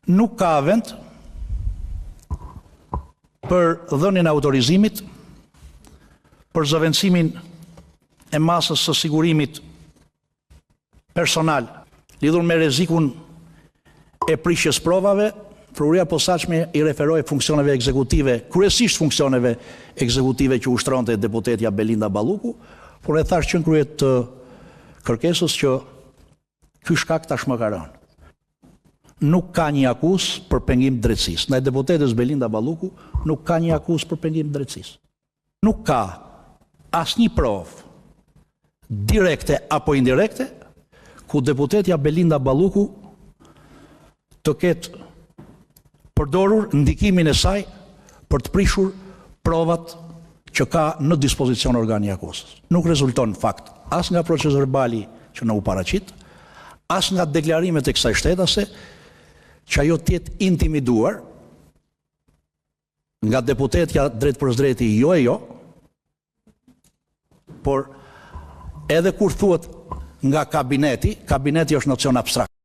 nuk ka vend për dhënien e autorizimit për zëvendësimin e masës së sigurimit personal lidhur me rrezikun e prishjes provave. Prokuria e posaçme i referoi funksioneve ekzekutive, kryesisht funksioneve ekzekutive që ushtronte deputetja Belinda Balluku, por e thash që në krye të kërkesës që ky shkak tashmë ka rënë. Nuk ka një akuzë për pengim drejtësisë. Ndaj deputetes Belinda Balluku nuk ka një akuzë për pengim drejtësisë. Nuk ka asnjë provë direkte apo indirekte ku deputetja Belinda Balluku të ketë përdorur ndikimin e saj për të prishur provat që ka në dispozicion organi i akuzës. Nuk rezulton fakt as nga procesverbali që na u paraqit, as nga deklarimet e kësaj shtetase që ajo të jetë intimiduar nga deputetja drejt për drejti jo e jo, por edhe kur thuhet nga kabineti, kabineti është nocion abstrakt.